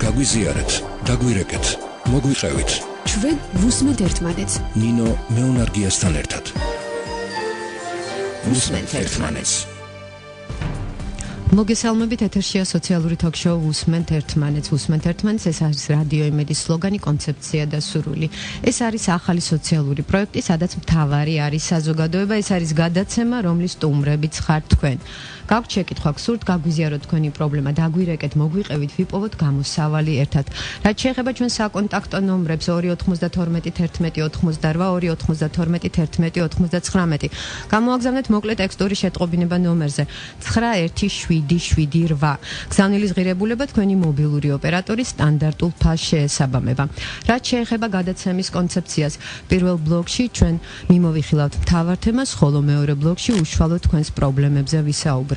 გაგვიზიარეთ, დაგვირეკეთ, მოგვიყევით. ჩვენ ვუსმენთ ერთმანეთს. ნინო მეუნარგიასთან ერთად. ვუსმენთ ერთმანეთს. მოგესალმებით, ეთერშია სოციალური ток-შოუ ვუსმენთ ერთმანეთს. ეს არის რადიო იმედის სლოგანი, კონცეფცია და სურვილი. ეს არის ახალი სოციალური პროექტი, სადაც მთავარი არის საზოგადოება, ეს არის გადაცემა, რომლის სტუმრებიც ხართ თქვენ. გაქვთ შეკითხვა, გსურთ გაგვიზიაროთ თქვენი პრობლემა, დაგვირეკეთ, მოგვიყევით, ვიპოვოთ გამოსავალი ერთად. რაც შეეხება ჩვენ საკონტაქტო ნომრებს 292 11 88 292 11 99. გამოაგზავნეთ მოკლე ტექსტური შეტყობინება ნომერზე 91778. გზავნილის ღირებულება თქვენი მობილური ოპერატორის სტანდარტულ ფასს შეესაბამება. რაც შეეხება გადაცემის კონცეფციას, პირველ ბლოკში ჩვენ მიმოვიხილავთ მთავარ თემას, ხოლო მეორე ბლოკში უშუალოდ თქვენს პრობლემებზე ვისაუბრებთ.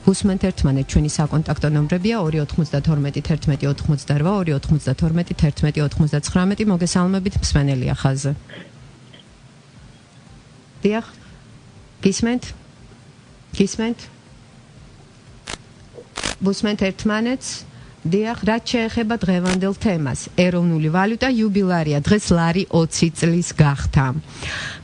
ვუსმენთ ერთმანეთს, ჩვენი საკონტაქტო ნომრებია 292 11 88 292 11 99. მოგესალმებით, მსმენელია ხაზზე. დიახ. გისმენთ? ვუსმენთ ერთმანეთს. დიახ, რაც შეეხება დღევანდელ თემას, ეროვნული ვალუტა იუბილარია, დღეს ლარი 20 წლის გახდა.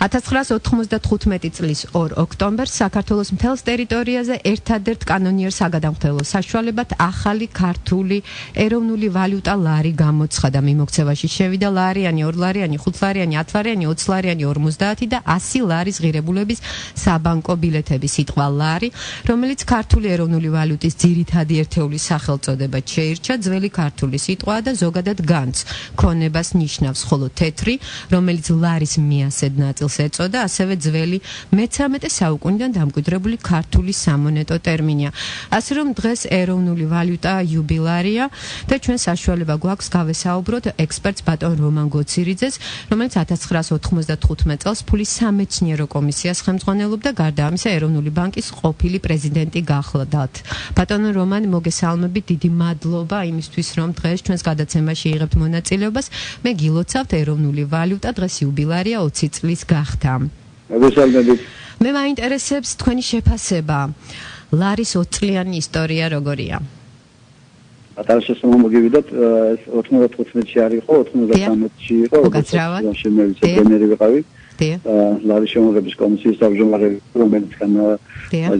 1995 წლის 2 ოქტომბერს საქართველოს მთელს ტერიტორიაზე ერთადერთ კანონიერ საგადამხდელო საშუალებად ახალი ქართული ეროვნული ვალუტა ლარი გამოცხადა. მიმოქცევაში შევიდა ლარიანი, 2 ლარიანი, 5 ლარიანი, 10 ლარიანი, 20 ლარიანი, 50 და 100 ლარის ღირებულების საბანკო ბილეთები. სიტყვა ლარი, რომელიც ქართული ეროვნული ვალუტის ძირითადი ერთეულის სახელწოდება ირჩა, ძველი ქართული სიტყვაა და ზოგადად განძ ქონებას ნიშნავს, ხოლო თეთრი, რომელიც ლარის მიასედ ნაწილს ეწოდა, ასევე ძველი მე-13 საუკუნიდან დამკვიდრებული ქართული სამონეტო ტერმინია. ასე რომ დღეს ეროვნული ვალუტა იუბილარია და ჩვენ საშუალება გვაქვს გავესაუბროთ ექსპერტს ბატონ რომან გოცირიძეს, რომელიც 1995 წელს ფულის სამეცნიერო კომისიას ხელმძღვანელობდა, გარდა ამისა ეროვნული ბანკის ყოფილი პრეზიდენტი გახლდათ. ბატონო რომან, მოგესალმებით, დიდი მადლობა იმისთვის, რომ დღეს ჩვენს გადაცემაში იღებთ მონაწილეობას. მე გილოცავთ, ეროვნული ვალუტა დღეს იუბილარია 20 წლის გახდა. მოგესალმებით. მე მაინტერესებს თქვენი შეფასება. ლარის 20 წლიანი ისტორია როგორია? პატარა შესაძლოა მოგივიდათ, 95-ში არ იყო, 93-ში იყო, შემოვიდა პრემიერი ვიყავი. ლარის შემოღების კომისიის თავმჯდომარე, რომელიც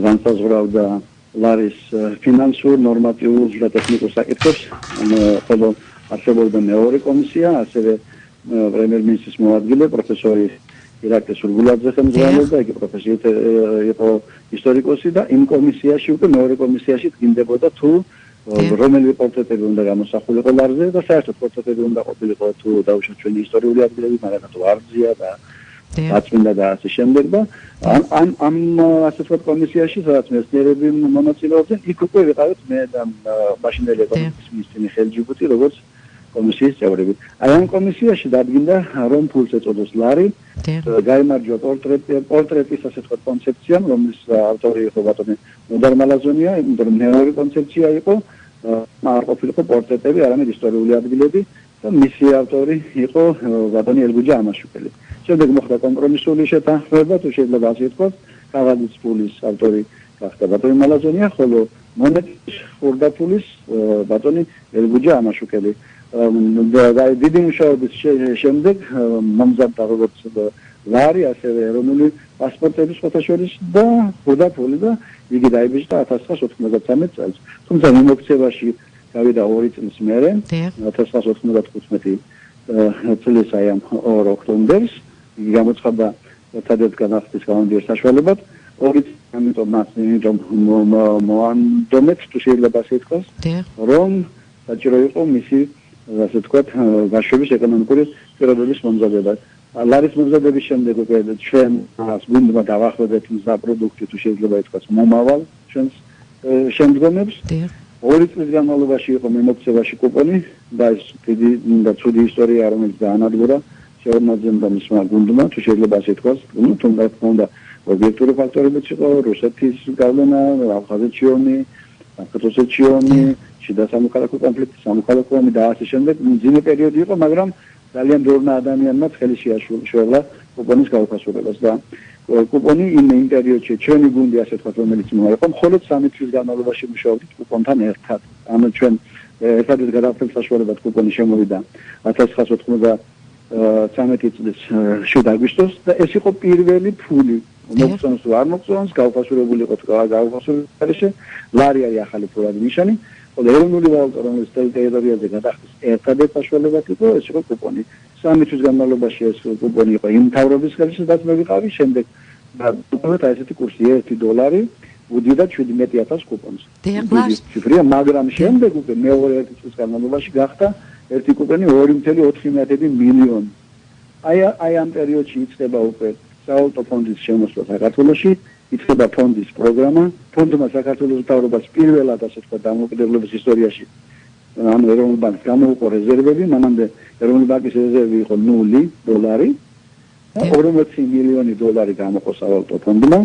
განსაზღვრავდა ლარის ფინანსურ, ნორმატიულ და ტექნიკურ საკითხებს, ხოლო არსებობდა მეორე კომისია, ასევე პრემიერ-მინისტრის მოადგილე პროფესორი ირაკლი სურგულაძე ხელმძღვანელობდა, იგი პროფესიით იყო ისტორიკოსი და იმ კომისიაში უკვე მეორე კომისიაში დგინდებოდა თუ რომელი პორტრეტები უნდა გამოსახულიყო ლარზე და საერთოდ პორტრეტები უნდა ყოფილიყო თუ დაუშვათ ჩვენი ისტორიული ადგილები, მაგრამ თუ არძია და აწმინდა და ასე შემდეგ და ამ ასე ვთქვათ კომისიაში, სადაც მეცნიერები მონაწილეობდნენ, იქ უკვე ვიყავით მე და მაშინდელი ეკონომიკის მინისტრი მიხეილ ჯიბუტი, როგორც კომისიის წევრები. აი ამ კომისიაში დადგინდა, რომ ფულს ეწოდეს ლარი, გაიმარჯვა პორტრეტის ასე ვთქვათ კონცეფციამ, რომლის ავტორი იყო ბატონი ნოდარ მალაზონია, იმიტომ რომ მეორე კონცეფცია იყო, არ ყოფილიყო პორტრეტები, არამედ ისტორიული ადგილები და მისი ავტორი იყო ბატონი ელგუჯა ამაშუկელი. შემდეგ მოხდა კომპრომისული შეთანხმება, თუ შეიძლება ასე ვთქვათ, ქაღალდის ფულის ავტორი გახდა ბატონი მალაზონია, ხოლო მონეტის ხურდაფულის ბატონი ელგუჯა ამაშუკელი. დიდი მუშაობის შემდეგ მომზადდა როგორც ლარი, ასევე ეროვნული პასპორტების ფოტოშორის და ხურდაფული და იგი დაიბეჭდა 1993 წელს. თუმცა მიმოქცევაში გავიდა 2 წლის მერე, 1995 წლის აი ამ 2 ოქტომბერს იგი გამოცხადდა ერთადერთ განახდის კანონიერ საშუალებად. 2 წელი ამიტომ მოანდომეთ, თუ შეიძლება ასე ითქვას, რომ საჭირო იყო მისი ასე ვთქვათ გაშვების ეკონომიკური პირობების მომზადება. ლარის მომზადების შემდეგ უკვე ჩვენ გვინდა დავახვედრეთ მზა პროდუქტი, თუ შეიძლება ითქვას, მომავალ ჩვენს შემდგომებს. 2 წლის განმავლობაში იყო მიმოქცევაში კუპონი და ეს დიდი და ცუდი ისტორია, რომელიც დაანადგურა შეორმოძენდა და მისმა გუნდმა, თუ შეიძლება ასე ითქვას, თუმცა უნდა ობიექტური ფაქტორებიც იყო, რუსეთის გავლენა, აფხაზეთში ომი, საქართველოსში ომი, შიდა სამოქალაქო კონფლიქტი, სამოქალაქო ომი და ასე შემდეგ. მძიმე პერიოდი იყო, მაგრამ ძალიან ბევრმა ადამიანმა ხელი შეაშურა კუპონის გაუფასურებას და კუპონი იმ პერიოდში ჩვენი გუნდი ასე ვთქვათ, რომელიც მოიყო, მხოლოდ 3 წლის განმავლობაში მუშაობდით კუპონთან ერთად. ანუ ჩვენ ერთადერთ გადახდების საშუალებად კუპონი შემოვიდა 1993 წლის 7 აგვისტოს და ეს იყო პირველი ფული მოგწონს თუ არ მოგწონს გაუფასურებული იყო თუ არ გაუფასურებული ლარი არის ახალი ფულადი ნიშანი ხოლო ეროვნული ვალუტა რომელიც ტერიტორიაზე გადახდის ერთადერთ საშუალებად იყო ეს იყო კუპონი 3 თვის განმავლობაში ეს კუპონი იყო იმ მთავრობის ხელში სადაც მე ვიყავი შემდეგ და უკვე ესეთი კურსი $1 უდიოდა 17000 კუპონს. ციფრია, მაგრამ შემდეგ უკვე მეორე წლის განმავლობაში გახდა ერთი კუპონი 2.4 მილიონი. აი ამ პერიოდში იწყება უკვე საავტო ფონდის შემოსვლა საქართველოში, იწყება ფონდის პროგრამა. ფონდმა საქართველოს მთავრობას პირველად ასე თქვა დამოუკიდებლობის ისტორიაში ანუ ეროვნულ ბანკს გამოუყო რეზერვები, მანამდე ეროვნული ბანკის რეზერვი იყო $0 და 40 მილიონი $. გამოყო საავტო ფონდმა.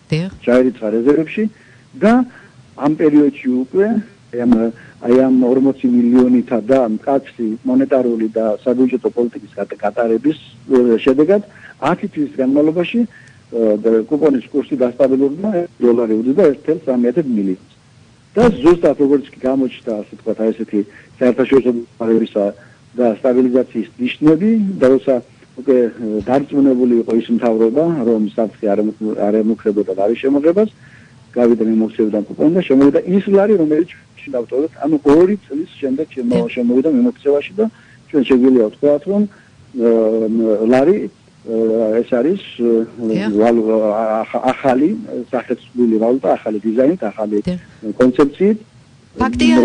ჩაირიცხა რეზერვებში და ამ პერიოდში უკვე აი ამ 40 მილიონითა და მკაცრი მონეტარული და საბიუჯეტო პოლიტიკის გატარების შედეგად 10 თვის განმავლობაში კუპონის კურსი დასტაბილურდა $1 უდიოდა 1.3 მილიონს. და ზუსტად როგორც კი გამოჩნდა ასე ვთქვათ აი ესეთი საერთაშორისო მდგომარეობისა და სტაბილიზაციის ნიშნები და როცა უკვე დარწმუნებული იყო ის მთავრობა, რომ საფრთხე არ ემუქრებოდა ლარის შემოღებას, გავიდა მიმოქცევიდან კუპონი და შემოვიდა ის ლარი, რომელიც დავტოვეთ, ანუ 2 წლის შემდეგ შემოვიდა მიმოქცევაში და ჩვენ შეგვიძლია ვთქვათ, რომ ლარი ეს არის ახალი სახეცვლილი ვალუტა, ახალი დიზაინით, ახალი კონცეფციით. ფაქტია,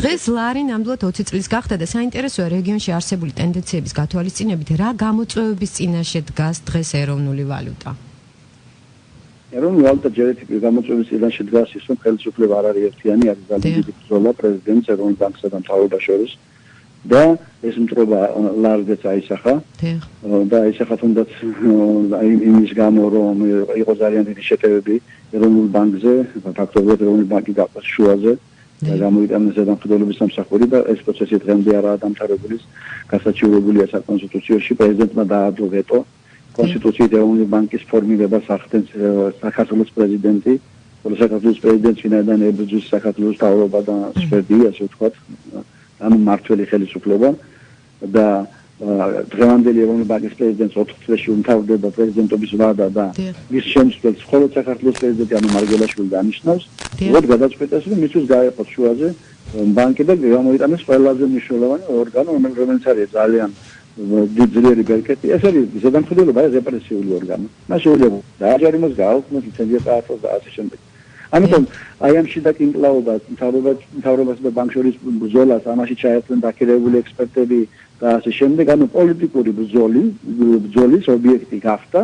დღეს ლარი ნამდვილად 20 წლის გახდა და საინტერესოა რეგიონში არსებული ტენდენციების გათვალისწინებით რა გამოწვევების წინაშე დგას დღეს ეროვნული ვალუტა. ეროვნული ვალუტა ჯერეთიკი გამოწვევების წინაშე დგას ის რომ ხელისუფლება არ არის ერთიანი, არის ძალიან დიდი ბრძოლა პრეზიდენტს, ეროვნულ ბანკსა და მთავრობას შორის და ეს მტრობა ლარზეც აისახა და აისახა თუნდაც იმის გამო რომ იყო ძალიან დიდი შეტევები ეროვნულ ბანკზე, ფაქტობრივად ეროვნული ბანკი გაყოს შუაზე და გამოიტანა ზედამხედველობის სამსახური და ეს პროცესი დღემდე არაა დამთავრებული, გასაჩივრებულია საკონსტიტუციაში, პრეზიდენტმა დაადო ვეტო კონსტიტუციით ეროვნული ბანკის ფორმირებას ახდენს საქართველოს პრეზიდენტი, ხოლო საქართველოს პრეზიდენტს ვინაიდან ებრძვის საქართველოს მთავრობა და სპერდი, ასე ვთქვათ, ანუ მართველი ხელისუფლება და დღევანდელი ეროვნული ბანკის პრეზიდენტს 4 წლებში უმთავრდება პრეზიდენტობის ვადა და მის შემცვლელს მხოლოდ საქართველოს პრეზიდენტი ანუ მარგველაშვილი დანიშნავს. უბრალოდ გადაწყვეტეს რომ მისთვის გაეყოს შუაზე ბანკი და გამოიტანეს ყველაზე მნიშვნელოვანი ორგანო რომელიც არის ძალიან ძლიერი ბერკეტი. ეს არის ზედამხედველობა, ეს რეპრესიული ორგანო. მას შეიძლება დააჯერიმოს, გააუქმოს, ლიცენზია წაართოს და ასე შემდეგ. ამიტომ აი ამ შიდა კინკლაობა მთავრობას და ბანკს შორის ბრძოლას ამაში ჩაერთვენ დაქირავებული ექსპერტები და ასე შემდეგ, ანუ პოლიტიკური ბრძოლის ობიექტი გახდა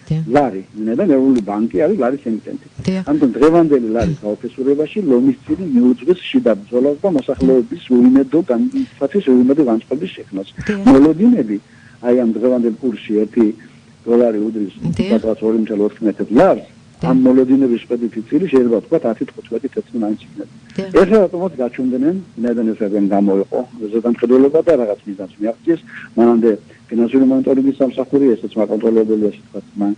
ლარი, ვინაიდან ეროვნული ბანკი არის ლარის ემიტენტი. ამიტომ დღევანდელი ლარის გაუფესურებაში ლომისწინი მიუძღვის შიდა ბრძოლას და მოსახლეობის უიმედო განწყობის შექმნას. მოლოდინები აი ამ დღევანდელ კურსში $1 უდრის 2.14 ლარს ამ მოლოდინების სპეციფიკური შეიძლება თქვა 10-15 მაინც იქნება. ეს რატომაც გაჩვენდნენ, ვინაიდან ეს რეგიონი გამოიყო ზედამხედველობა და რაღაც მიზანს მიაღწიეს, მანამდე ფინანსური მონიტორინგის სამსახური, ესეც მაკონტროლებელი ასე თქვა,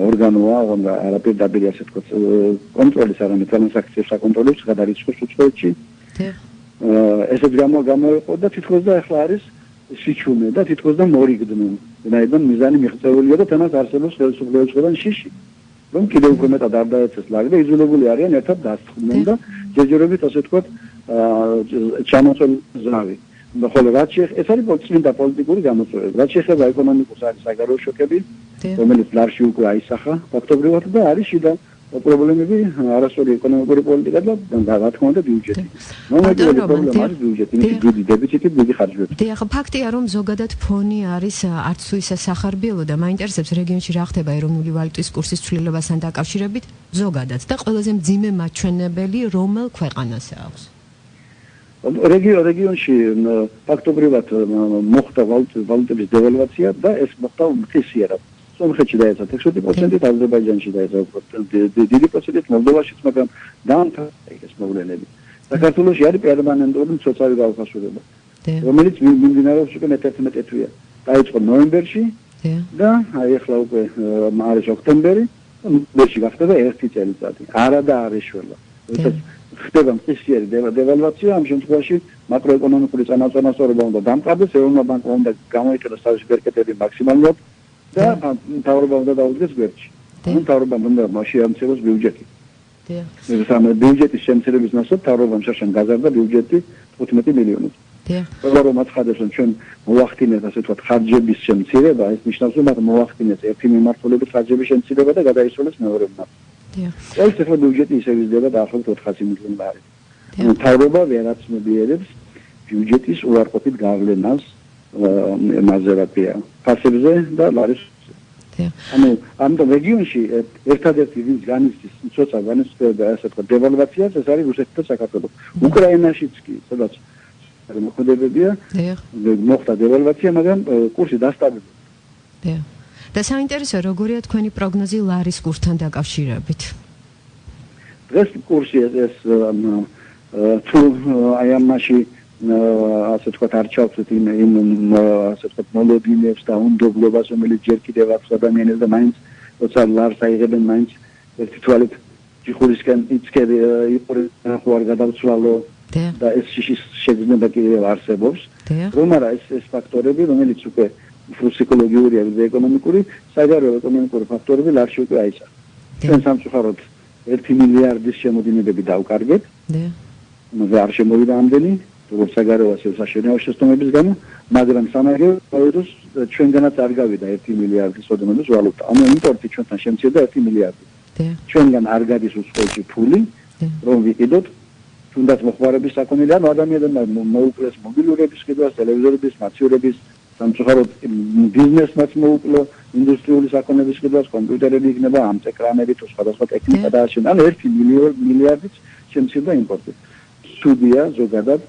ორგანოა, მაგრამ არაპირდაპირი ასე თქვა, კონტროლის არამედ ტრანზაქციებს აკონტროლებს გადარიცხვის უწყოებში. ესეც გამოიყო და თითქოს და ახლა არის სიჩუმე და თითქოს და მორიგდნენ, ვინაიდან მიზანი მიღწეულია და თანაც არსებობს ხელისუფლებისგან შიში. რომ კიდევ უფრო მეტად არ დაეცეს ლარი და იძულებული არიან ერთად დასხდნენ და ჯერჯერობით ასე ვთქვათ ჩამოწვევი ზრავი. ხოლო რაც ეს არის წმინდა პოლიტიკური გამოწვევები. რაც შეეხება ეკონომიკურს არის საგარეო შოკები, რომელიც ლარში უკვე აისახა ფაქტობრივად და არის შიდა პრობლემები, არასწორი ეკონომიკური პოლიტიკა და რა თქმა უნდა ბიუჯეტი. მომენტური პრობლემა არის ბიუჯეტი, დიდი დეფიციტი, დიდი ხარჯები. დიახ, ფაქტია რომ ზოგადად ფონი არის არც თუ ისე სახარბიელო და მაინტერესებს რეგიონში რა ხდება ეროვნული ვალუტის კურსის ცვლილებასთან დაკავშირებით ზოგადად და ყველაზე მძიმე მაჩვენებელი რომელ ქვეყანას აქვს? რეგიონში ფაქტობრივად მოხდა ვალუტების დევალვაცია და ეს მოხდა მთლიანად. სომხეთში დაეცა 16%, აზერბაიჯანში დაეცა დიდი პროცენტით, მოლდოვაშიც, მაგრამ დაამთავრა ეს მოვლენები. საქართველოში არის პერმანენტული მცოცავი გაუფასურება, რომელიც მიმდინარეობს უკვე 11 თვეა. დაიწყო ნოემბერში და აი ახლა უკვე არის ოქტომბერი, ნოემბერში გახდება 1 წელიწადი. არა და არ ეშველა. ხდება მწისიერი დევალვაცია, ამ შემთხვევაში მაკროეკონომიკური წანაწონასწორობა უნდა დამყარდეს, ეროვნულ ბანკმა უნდა გამოიყენოს თავისი ბერკეტები მაქსიმალურად და მთავრობა უნდა დაუდგეს გვერდში. მთავრობამ უნდა შეამციროს ბიუჯეტი. ბიუჯეტის შემცირების ნაცვლად მთავრობამ შარშან გაზარდა ბიუჯეტი 15 მილიონით. ყველა რომ აცხადებს, რომ ჩვენ მოვახდინეთ ასე ვთქვათ ხარჯების შემცირება, ეს ნიშნავს, რომ მათ მოვახდინეთ ერთი მიმართულებით ხარჯების შემცირება და გადაისროლეს მეორე მიმართულებით. ეს ახლა ბიუჯეტი ისე ვიზრდება დაახლოებით 400 მილიონი ლარი. მთავრობა ვერაც მოდიერებს ბიუჯეტის უარყოფით გავლენას მაზერატია ფასებზე და ლარის. ანუ ამიტომ რეგიონში ერთადერთი ვინც განიცდის ცოტა განიცდება ასე ვთქვათ დევალვაციას, ეს არის რუსეთი და საქართველო. უკრაინაშიც კი, სადაც მოხდებებია, მოხდა დევალვაცია, მაგრამ კურსი დასტაბილურდა. და საინტერესოა, როგორია თქვენი პროგნოზი ლარის კურსთან დაკავშირებით? დღეს კურსი ეს თუ აი ამაში ასე ვთქვათ არ ჩავწვით იმ ასე ვთქვათ მოლოდინებს და უნდობლობას, რომელიც ჯერ კიდევ აქვს ადამიანებს და მაინც როცა ლარს აიღებენ, მაინც ერთი თვალით ჯიხურისკენ იცქები იყური ხო არ გადავცვალო და ეს შეგრძნება კიდევ არსებობს. რომ არა ეს ფაქტორები, რომელიც უკვე ფსიქოლოგიურია და ეკონომიკური, საგარეო ეკონომიკური ფაქტორები ლარში უკვე აისახა. ჩვენ სამწუხაროდ 1 მილიარდის შემოდინებები დავკარგეთ. მაგრამ არ შემოვიდა ამდენი, როგორც საგარეო ასე საშინაო შეცდომების გამო, მაგრამ სამაგეროს ჩვენგანაც არ გავიდა 1 მილიარდის ოდენობის ვალუტა. ანუ იმპორტი ჩვენთან შემცირდა 1 მილიარდი. ჩვენგან არ გადის უცხოეთში ფული, რომ ვიყიდოთ თუნდაც მოხმარების საქონელი, ანუ ადამიანებმა მოუკლეს მობილურების ყიდვას, ტელევიზორების, მაცივრების, სამწუხაროდ ბიზნესმაც მოუკლო ინდუსტრიული საქონლების ყიდვას, კომპიუტერები იქნება, ამწეკრანები თუ სხვადასხვა ტექნიკა დააშენა. ანუ 1 მილიარდიც შემცირდა იმპორტი. სუდია ზოგადად,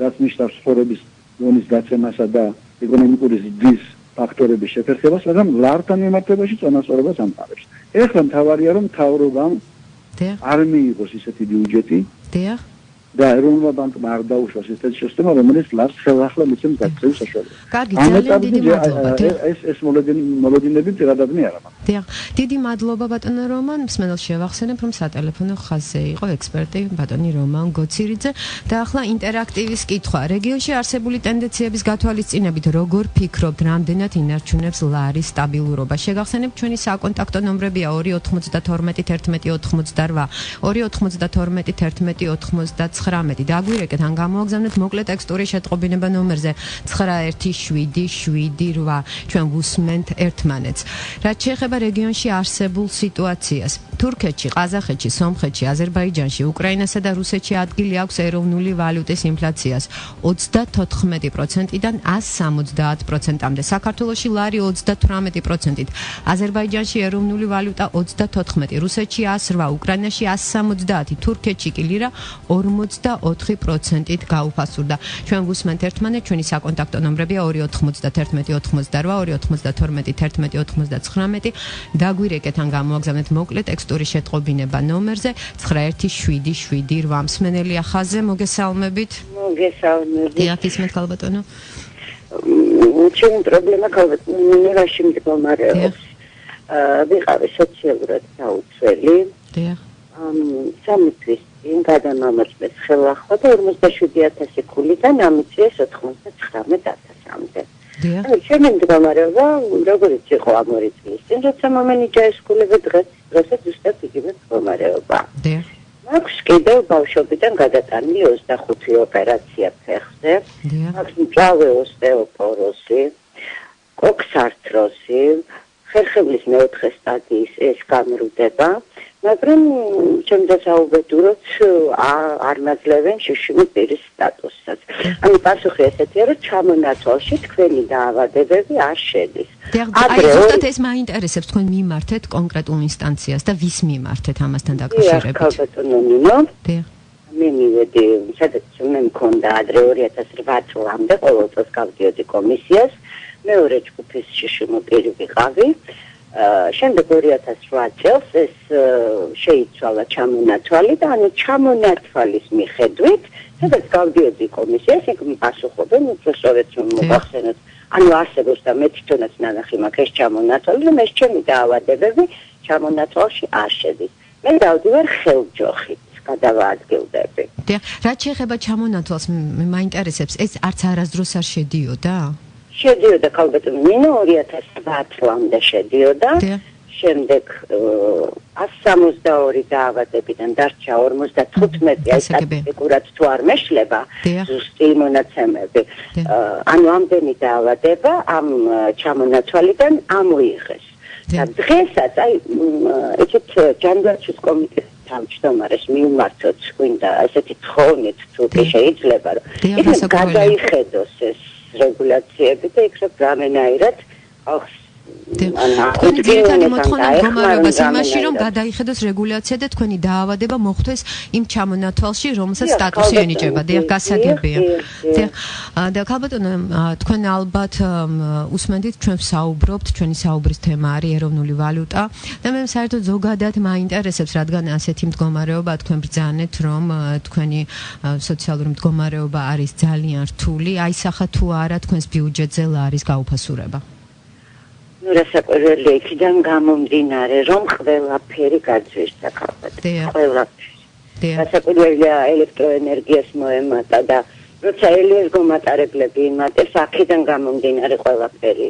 რაც ნიშნავს ცხოვრების დონის გაცემასა და ეკონომიკური ზრდის ფაქტორების შეფერხებას, მაგრამ ლართან მიმართებაში წონასწორობას ამყარებს. ეხლა მთავარია, რომ მთავრობამ არ მიიღოს ისეთი ბიუჯეტი და ეროვნულ ბანკმა არ დაუშვას ესეთი შეცდომა, რომელიც ლარს ხელახლა მიცემს გაქცევის საშუალებას. კარგი, ძალიან დიდი მადლობა. ეს მოლოდინები პირადად მე არა მაქვს. დიდი მადლობა ბატონო რომან, მსმენელს შევახსენებ, რომ სატელეფონო ხაზზე იყო ექსპერტი ბატონი რომან გოცირიძე და ახლა ინტერაქტივის კითხვა. რეგიონში არსებული ტენდენციების გათვალისწინებით, როგორ ფიქრობთ, რამდენად ინარჩუნებს ლარის სტაბილურობა? შეგახსენებ, ჩვენი საკონტაქტო ნომრებია 292 11 88 292 11 89 დაგვირეკეთ ან გამოაგზავნეთ მოკლე ტექსტური შეტყობინება ნომერზე 917778. ჩვენ ვუსმენთ ერთმანეთს. რაც შეეხება რეგიონში არსებულ სიტუაციას, თურქეთში, ყაზახეთში, სომხეთში, აზერბაიჯანში, უკრაინასა და რუსეთში ადგილი აქვს ეროვნული ვალუტის ინფლაციას 34%-დან 170%-მდე. საქართველოში ლარი 38%-ით, აზერბაიჯანში ეროვნული ვალუტა 34%, რუსეთში 108%, უკრაინაში 170%, თურქეთში კი ლირა 44%-ით გაუფასურდა. ჩვენ ვუსმენთ ერთმანეთს, ჩვენი საკონტაქტო ნომრებია 291 88 292 11 99. დაგვირეკეთ ან გამოაგზავნეთ მოკლე ტექსტური შეტყობინება ნომერზე 917778. მსმენელია ხაზზე, მოგესალმებით. მოგესალმებით. ისმენთ ქალბატონო. ჩემი პრობლემა ქალბატონო რაში მდგომარეობს. ვიყავი სოციალურად დაუცველი. სამი თვის წინ გადამამოწმეს ხელახლა და 57000 ქულიდან ამიწიეს 99,000-მდე. ანუ ჩემი მდგომარეობა როგორიც იყო ამ 2 წლის წინ, როცა მომენიჭა ეს ქულები დღესაც ზუსტად იგივე მდგომარეობა. მაქვს კიდევ ბავშვობიდან გადატანილი 25 ოპერაცია ფეხზე, მაქვს მწვავე ოსტეოპოროზი, კოქსართროზი, ხერხემლის მეოთხე სტადიის ეს გამრუდება, მაგრამ ჩემს საუბედუროთ არ მაძლევენ შიშიმი პირის სტატუსსაც. ანუ პასუხი ესეთია, რომ ჩამონაცვალში თქვენი დაავადებები არ შედის. აი ზუსტად ეს მაინტერესებს, თქვენ მიმართეთ კონკრეტულ ინსტანციას და ვის მიმართეთ ამასთან დაკავშირებით? ქალბატონო ნინო. მე მივედი, სადაც მე მქონდა ადრე 2008 წლამდე ყოველ წელს გავდიოდი კომისიას, მეორე ჯგუფის შიშიმი პირი ვიყავი. შემდეგ 2008 წელს ეს შეიცვალა ჩამონათვალი და ანუ ჩამონათვალის მიხედვით, სადაც გავდიოდი კომისიას, იქ მიპასუხობენ უпроსოვეთ მოგახსენოთ. ანუ არსებობს და მე თვითონაც ნანახი მაქვს ეს ჩამონათვალი, რომ ეს ჩემი დაავადებები ჩამონათვალში არ შედის. მე დავდივარ ხელჯოხით. გადავაადგილდები. რაც შეეხება ჩამონათვალს, მე მაინტერესებს, ეს არც არასდროს არ შედიოდა? შედიოდა ქალბატონო ნინო 2009 წლამდე შედიოდა. შემდეგ 162 დაავადებიდან დარჩა 55, აი სტატისტიკურად თუ არ მეშლება ზუსტი მონაცემები. ანუ ამდენი დაავადება ამ ჩამონათვალიდან ამოიღეს. და დღესაც აი ესეთ ჯანდაცვის კომიტეტის თავმჯდომარეს მივმართოთ გვინდა ესეთი თხოვნით თუ კი შეიძლება რომ ეს გადაიხედოს ეს რეგულაციები და იქ რამენაირად ხალხს თქვენი ძირითადი მოთხოვნა მდგომარეობას იმაში, რომ გადაიხედოს რეგულაცია და თქვენი დაავადება მოხვდეს იმ ჩამონათვალში, რომელსაც სტატუსი ენიჭება. გასაგებია. და ქალბატონო, თქვენ ალბათ უსმენთ ჩვენ ვსაუბრობთ, ჩვენი საუბრის თემა არის ეროვნული ვალუტა და მე საერთოდ ზოგადად მაინტერესებს, რადგან ასეთი მდგომარეობა თქვენ ბრძანეთ, რომ თქვენი სოციალური მდგომარეობა არის ძალიან რთული, აისახა თუ არა თქვენს ბიუჯეტზე ლარის გაუფასურება. რასაკვირველია იქიდან გამომდინარე, რომ ყველაფერი გაძვირდა ქალბატონო. ყველაფერი. რასაკვირველია ელექტროენერგიას მოემატა და როცა ელექტრომატარებლები იმატეს, აქედან გამომდინარე ყველაფერი.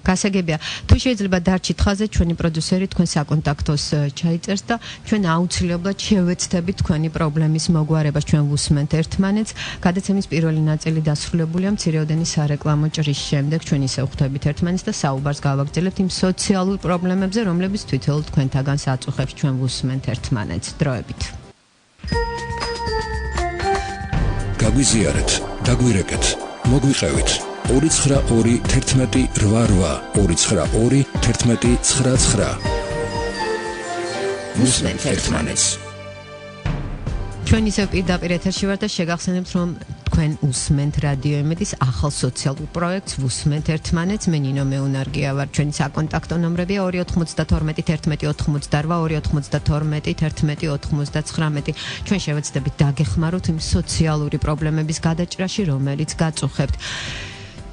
გასაგებია. თუ შეიძლება დარჩით ხაზზე, ჩვენი პროდიუსერი თქვენ საკონტაქტოს ჩაიწერს და ჩვენ აუცილებლად შევეცდებით თქვენი პრობლემის მოგვარებას, ჩვენ ვუსმენთ ერთმანეთს. გადაცემის პირველი ნაწილი დასრულებულია, მცირეოდენი სარეკლამო ჭრის შემდეგ ჩვენ ისევ ხვდებით ერთმანეთს და საუბარს გავაგრძელებთ იმ სოციალურ პრობლემებზე, რომლებიც თვითონ თქვენთაგან საწუხებს, ჩვენ ვუსმენთ ერთმანეთს. დროებით. გაგვიზიარეთ, დაგვირეკეთ, მოგვიყევით. 292 11 88 292 11 99 ვუსმენთ ერთმანეთს. ჩვენ ისევ პირდაპირ ეთერში ვართ და შეგახსენებთ, რომ თქვენ უსმენთ რადიო იმედის ახალ სოციალურ პროექტს ვუსმენთ ერთმანეთს. მე ნინო მეუნარგია ვარ. ჩვენი საკონტაქტო ნომრებია 292 11 88 292 11 99. ჩვენ შევეცდებით დაგეხმაროთ იმ სოციალური პრობლემების გადაჭრაში, რომელიც გაწუხებთ.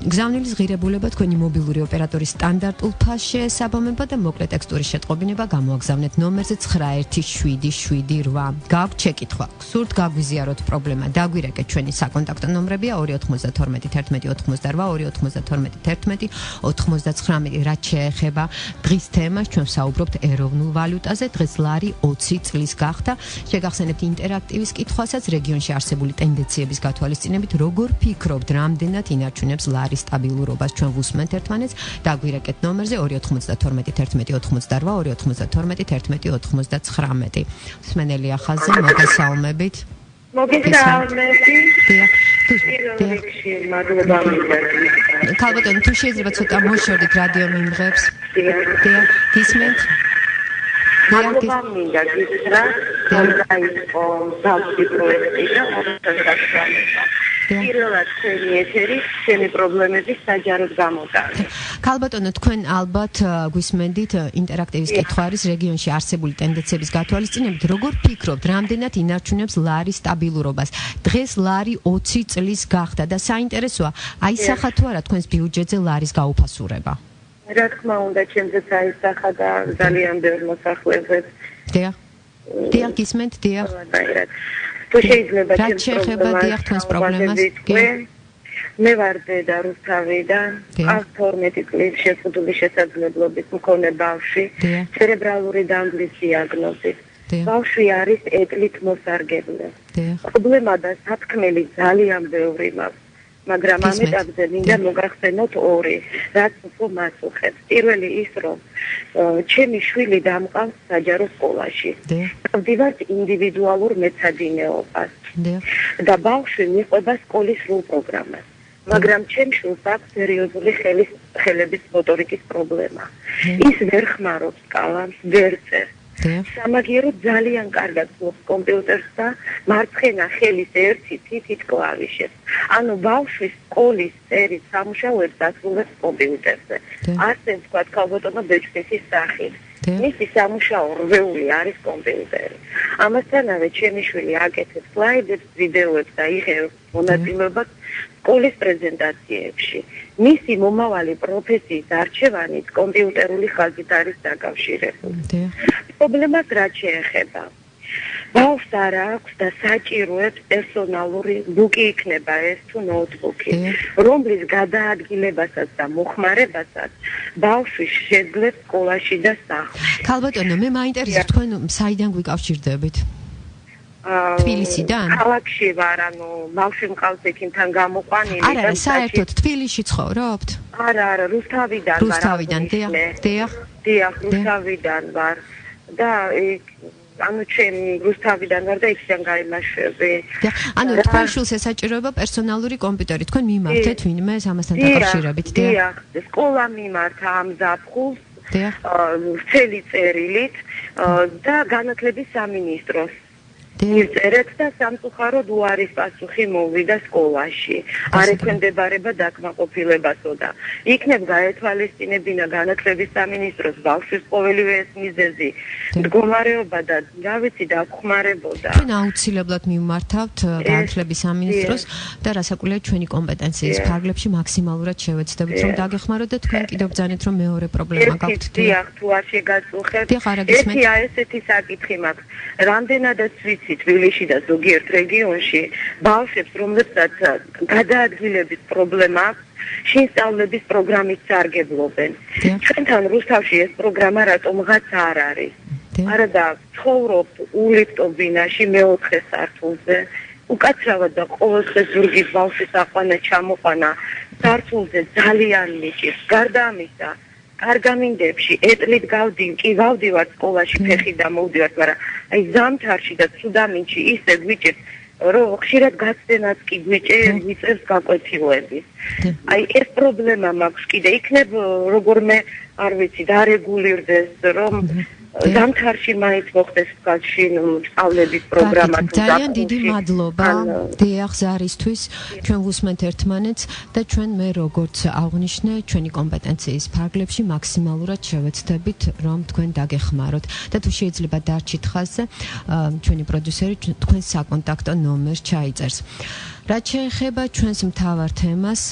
გზავნილის ღირებულება თქვენი მობილური ოპერატორის სტანდარტულ ფასს შეესაბამება და მოკლე ტექსტური შეტყობინება გამოაგზავნეთ ნომერზე 917778. გაქვთ შეკითხვა, გსურთ გაგვიზიაროთ პრობლემა, დაგვირეკეთ ჩვენი საკონტაქტო ნომრებია 292 11 88 292 11 99. რაც შეეხება დღის თემას, ჩვენ ვსაუბრობთ ეროვნულ ვალუტაზე. დღეს ლარი 20 წლის გახდა. შეგახსენებთ ინტერაქტივის კითხვასაც რეგიონში არსებული ტენდენციების გათვალისწინებით, როგორ ფიქრობთ, რამდენად ინარჩუნებს ლარი სტაბილურობას, ჩვენ ვუსმენთ ერთმანეთს. დაგვირეკეთ ნომერზე 292 11 88 292 11 99. მსმენელია ხაზზე, მოგესალმებით. ქალბატონო, თუ შეიძლება ცოტა მოშორდით რადიო მიმღებს. გისმენთ? მადლობა მინდა გითხრა, დაიწყო მსგავსი პროექტი და პირველად ჩვენი ეთერი ჩვენი პრობლემების საჯაროდ გამოტანა. ქალბატონო, თქვენ ალბათ გვისმენდით ინტერაქტივის კითხვა არის რეგიონში არსებული ტენდენციების გათვალისწინებით, როგორ ფიქრობთ, რამდენად ინარჩუნებს ლარის სტაბილურობას? დღეს ლარი 20 წლის გახდა და საინტერესოა, აისახა თუ არა თქვენს ბიუჯეტზე ლარის გაუფასურება? რა თქმა უნდა, ჩემზეც აისახა და ძალიან ბევრ მოსახლეებს. დიახ, გისმენთ, დიახ. თუ შეიძლება რაც შეეხება დიახ თქვენს პრობლემას, მე ვარ დედა რუსთავიდან, 12 წლის შეზღუდული შესაძლებლობის მქონე ბავშვი, ცერებრალური დამბლის დიაგნოზით. ბავშვი არის ეტლით მოსარგებლე. პრობლემა და სათქმელი ძალიან ბევრი მაქვს. მაგრამ ამ ეტაპზე მინდა მოგახსენოთ ორი, რაც უფრო მასუხებს. პირველი ის, რომ ჩემი შვილი დამყავს საჯარო სკოლაში. ვდივართ ინდივიდუალურ მეცადინეობას. და ბავშვი მიყვება სკოლის სრულ პროგრამას. მაგრამ ჩემ შვილს აქვს სერიოზული ხელების მოტორიკის პრობლემა. ის ვერ ხმარობს კალამს, ვერ წერს. სამაგიეროდ ძალიან კარგად ფლობს კომპიუტერს და მარცხენა ხელის ერთი თითით კლავიშებს. ანუ ბავშვი სკოლის წერის სამუშაოებს ასრულებს კომპიუტერზე. ასე ვთქვათ, ქალბატონო ბეჭდეთის სახით. მისი სამუშაო რვეული არის კომპიუტერი. ამასთანავე ჩემი შვილი აკეთებს სლაიდებს, ვიდეოებს და იღებს მონაწილეობას სკოლის პრეზენტაციებში. მისი მომავალი პროფესიის არჩევანით კომპიუტერული ხაზით არის დაკავშირებული. პრობლემას რაც შეეხება. ბავშვს არ აქვს და საჭიროებს პერსონალური ბუკი იქნება ეს თუ ნოუთბუქი, რომლის გადაადგილებასაც და მოხმარებასაც ბავშვი შეძლებს სკოლაში და სახლში. ქალბატონო, მე მაინტერესებს თქვენ საიდან გვიკავშირდებით? თბილისიდან? ქალაქში ვარ, ანუ ბავშვი მყავს ექიმთან გამოყვანილი. არა, საერთოდ თბილისში ცხოვრობთ? არა, რუსთავიდან ვარ. რუსთავიდან, დიახ. დიახ, რუსთავიდან ვარ. და ანუ ჩემი რუსთავიდან ვარ და იქიდან გაიმაშვები. ანუ თქვენ შულს ესაჭიროება პერსონალური კომპიუტერი, თქვენ მიმართეთ ვინმე ამასთან დაკავშირებით, დიახ, სკოლა მიმართა ამ ზაფხულს წელი წერილით და განათლების სამინისტროს წერეთ და სამწუხაროდ უარის პასუხი მოვიდა სკოლაში. არ ექვემდებარება დაკმაყოფილებასო და იქნებ გაეთვალისწინებინა განათლების სამინისტროს ბავშვის ყოველივე ეს მიზეზი მდგომარეობა და რა ვიცი დაგხმარებოდა. ჩვენ აუცილებლად მიმართავთ განათლების სამინისტროს და რასაკვირველია ჩვენი კომპეტენციის ფარგლებში მაქსიმალურად შევეცდებით რომ დაგეხმაროთ და თქვენ კიდევ ბრძანეთ რომ მეორე პრობლემა გაქვთ. დიახ, თუ არ შეგაწუხებთ. ესეთი საკითხი მაქვს. რამდენადაც ვიცი თბილისში და ზოგიერთ რეგიონში ბავშვებს, რომლებსაც გადაადგილების პრობლემა აქვს, შინსწავლების პროგრამით სარგებლობენ. ჩვენთან რუსთავში ეს პროგრამა რატომღაც არ არის. არა და ცხოვრობთ ულიფტო ბინაში მეოთხე სართულზე. უკაცრავად და ყოველდღე ზურგის ბავშვის აყვანა ჩამოყვანა სართულზე ძალიან მიჭირს. გარდა ამისა კარგამინდებში ეტლით გავდივართ სკოლაში ფეხი და მოვდივართ, მაგრამ აი ზამთარში და ცუდამინში ისე გვიჭირს, რომ ხშირად გაცდენაც კი გვიწევს გაკვეთილების. აი ეს პრობლემა მაქვს კიდე, იქნებ როგორმე არ ვიცი, დარეგულირდეს, რომ ზამთარში მაინც მოხდეს მსგავსი სწავლების პროგრამა თუ ძალიან დიდი მადლობა დიახ ზარისთვის, ჩვენ ვუსმენთ ერთმანეთს და ჩვენ მე როგორც აღნიშნე ჩვენი კომპეტენციის ფარგლებში მაქსიმალურად შევეცდებით რომ თქვენ დაგეხმაროთ და თუ შეიძლება დარჩით ხაზზე ჩვენი პროდიუსერი თქვენს საკონტაქტო ნომერს ჩაიწერს. რაც შეეხება ჩვენს მთავარ თემას,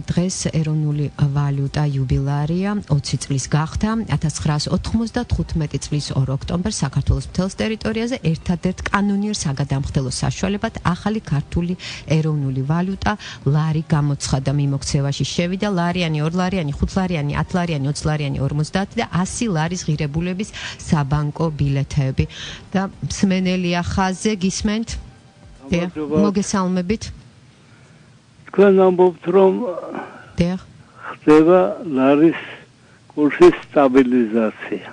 დღეს ეროვნული ვალუტა იუბილეარია 20 წლის გახდა. 1995 წლის 2 ოქტომბერს საქართველოს მთელს ტერიტორიაზე ერთადერთ კანონიერ საგადამხდელო საშუალებად ახალი ქართული ეროვნული ვალუტა ლარი გამოცხადა. მიმოქცევაში შევიდა ლარიანი, 2 ლარიანი, 5 ლარიანი, 10 ლარიანი, 20 ლარიანი, 50 და 100 ლარის ღირებულების საბანკო ბილეთები. და მსმენელია ხაზზე, გისმენთ? მოგესალმებით. თქვენ ამბობთ რომ ხდება ლარის კურსის სტაბილიზაცია.